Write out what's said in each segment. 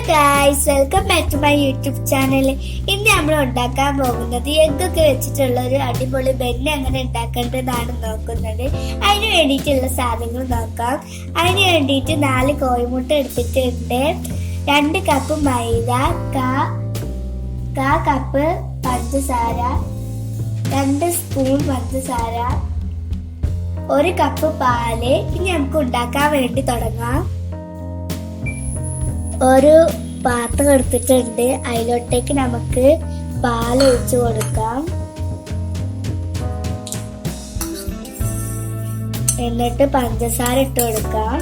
Guys, welcome back to my YouTube channel. ഇന്ന് നമ്മൾ ഉണ്ടാക്കാൻ പോകുന്നത് എഗ്ഗൊക്കെ വെച്ചിട്ടുള്ള ഒരു അടിപൊളി ബെന്ന് എങ്ങനെ ഉണ്ടാക്കേണ്ടതാണ് നോക്കുന്നത്. അതിന് വേണ്ടിയിട്ടുള്ള സാധനങ്ങൾ നോക്കാം. അതിന് വേണ്ടിയിട്ട് 4 കോഴിമുട്ട എടുത്തിട്ടുണ്ട്, 2 കപ്പ് മൈദ, കാ കപ്പ് പഞ്ചസാര, 2 സ്പൂൺ പഞ്ചസാര, 1 കപ്പ് പാല്. ഇനി നമുക്ക് ഉണ്ടാക്കാൻ വേണ്ടി തുടങ്ങാം. ഒരു പാത്രം എടുത്തിട്ടുണ്ട്, അതിലോട്ടേക്ക് നമുക്ക് പാൽ ഒഴിച്ചു കൊടുക്കാം. എന്നിട്ട് പഞ്ചസാര ഇട്ട് കൊടുക്കാം.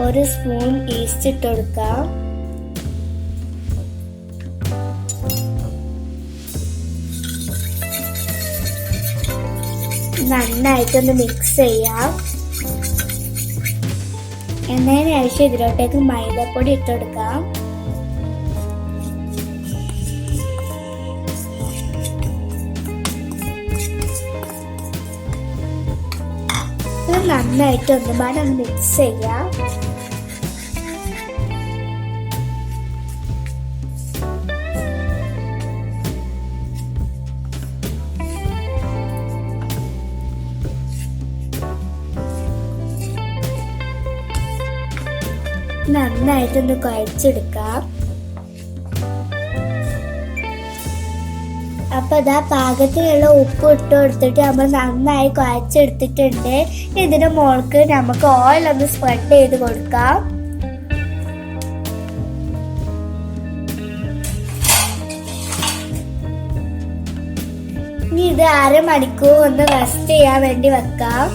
ഒരു സ്പൂൺ ഈസ്റ്റ് ഇട്ട് കൊടുക്കാം. നന്നായിട്ടൊന്ന് മിക്സ് ചെയ്യാം. എന്നതിന് ശേഷം ഇതിലോട്ടേക്ക് മൈദപ്പൊടി ഇട്ട് കൊടുക്കാം. ഇത് നന്നായിട്ട് ഒന്നുപാടെ ഒന്ന് മിക്സ് ചെയ്യാം. നന്നായിട്ടൊന്ന് കുഴച്ചെടുക്കാം. അപ്പൊ ഇതാ പാകത്തിനുള്ള ഉപ്പ് ഇട്ട് കൊടുത്തിട്ട് നമ്മൾ നന്നായി കുഴച്ചെടുത്തിട്ടുണ്ട്. ഇതിന്റെ മുകൾക്ക് നമുക്ക് ഓയിൽ ഒന്ന് സ്പ്രെഡ് ചെയ്ത് കൊടുക്കാം. ഇനി ഇത് 1/2 മണിക്കൂർ ഒന്ന് റെസ്റ്റ് ചെയ്യാൻ വേണ്ടി വെക്കാം.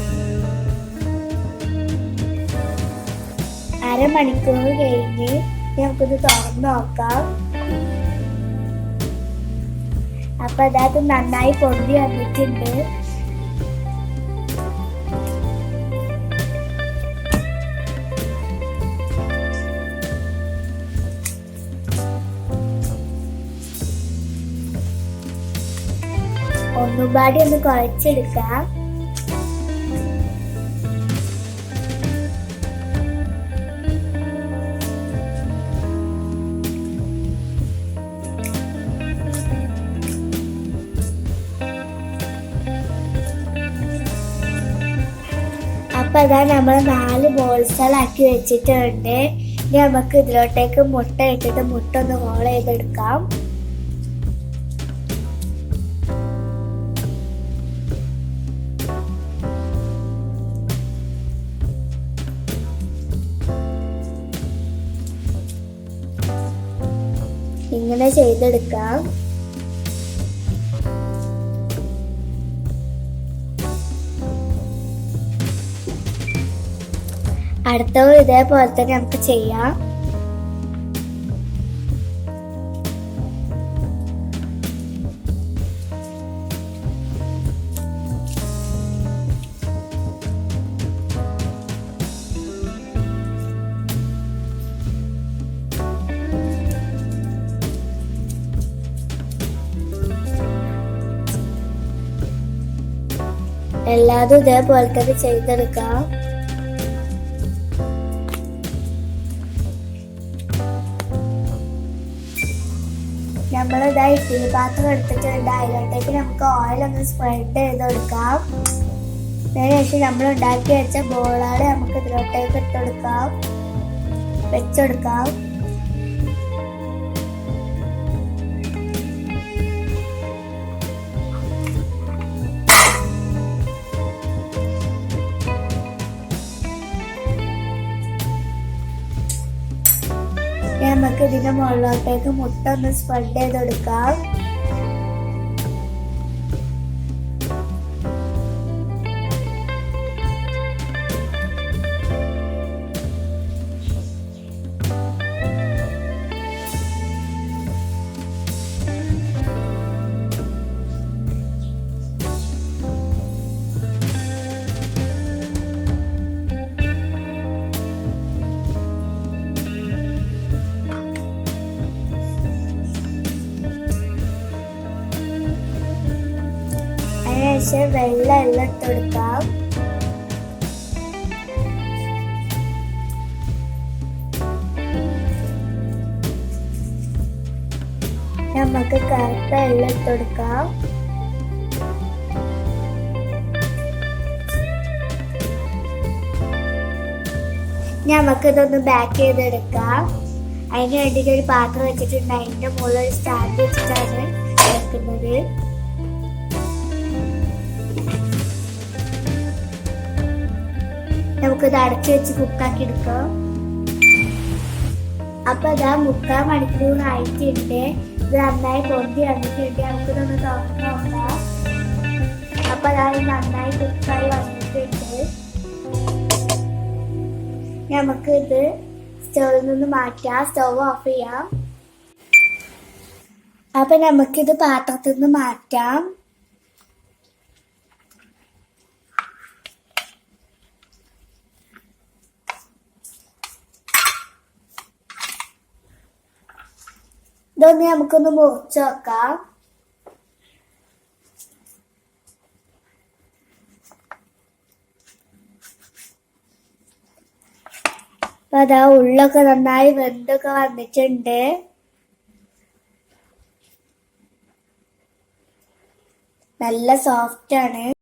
1/2 മണിക്കൂർ കഴിഞ്ഞ് നമുക്കിത് തുറന്ന് നോക്കാം. അപ്പൊ അതായത് നന്നായി പൊന്തി വന്നിട്ടുണ്ട്. ഒന്നുപാടി ഒന്ന് കുഴച്ചെടുക്കാം. അപ്പൊ അതാ നമ്മൾ 4 ബോൾസുകളാക്കി വെച്ചിട്ടുണ്ട്. ഇനി നമുക്ക് ഇതിലോട്ടേക്ക് മുട്ട ഇട്ടിട്ട് മുട്ട ഒന്ന് റോൾ ചെയ്തെടുക്കാം. ഇങ്ങനെ ചെയ്തെടുക്കാം. അടുത്തത് ഇതേപോലെ തന്നെ നമുക്ക് ചെയ്യാം. എല്ലാതും ഇതേപോലെ തന്നെ ചെയ്തെടുക്കാം. നമ്മളിതായി ഇഡ്ഡലി പാത്രം എടുത്തിട്ടുണ്ട്, അതിലോട്ടേക്ക് നമുക്ക് ഓയിൽ ഒന്ന് സ്പ്രെഡ് ചെയ്ത് കൊടുക്കാം. അതിനുശേഷം നമ്മൾ ഉണ്ടാക്കി വെച്ച ബോളുകൾ നമുക്ക് ഇതിലോട്ടേക്ക് ഇട്ടുകൊടുക്കാം, വെച്ചെടുക്കാം. നമുക്ക് ഇതിന്റെ മുകളിലോട്ടേക്ക് മുട്ട ഒന്ന് സ്പ്രെഡ് ചെയ്ത് കൊടുക്കാം. ശേഷം വെള്ളം എല്ലാം ഇട്ട് കൊടുക്കാം. നമുക്ക് കറുത്ത എല്ലാം ഇട്ട് കൊടുക്കാം. നമുക്ക് ഇതൊന്ന് ബാക്ക് ചെയ്തെടുക്കാം. അതിന് വേണ്ടിയിട്ട് ഒരു പാത്രം വെച്ചിട്ടുണ്ട്. അതിന്റെ മുകളിൽ ഒരു സ്റ്റാൻഡ് വെച്ചിട്ടാണ് വെക്കുന്നത്. നമുക്കിത് അടച്ചു വെച്ച് കുക്കാക്കി എടുക്കാം. അപ്പൊ ഇതാ 3/4 മണിക്കൂർ ആയിട്ടുണ്ട്. ഇത് നന്നായി പൊന്തി വന്നിട്ടുണ്ട്. നമുക്കിതൊന്ന് തുറന്ന് നോക്കാം. അപ്പൊ അതായത് നന്നായി കുക്കായി വന്നിട്ടുണ്ട്. നമുക്ക് ഇത് സ്റ്റൗവിൽ നിന്ന് മാറ്റാം. സ്റ്റവ് ഓഫ് ചെയ്യാം. അപ്പൊ നമുക്കിത് പാത്രത്തിൽ നിന്ന് മാറ്റാം. ഇതൊന്ന് നമുക്കൊന്ന് മുറിച്ച് വെക്കാം. അപ്പൊ അതാ ഉള്ളൊക്കെ നന്നായി വെന്തൊക്കെ വന്നിട്ടുണ്ട്. നല്ല സോഫ്റ്റ് ആണ്.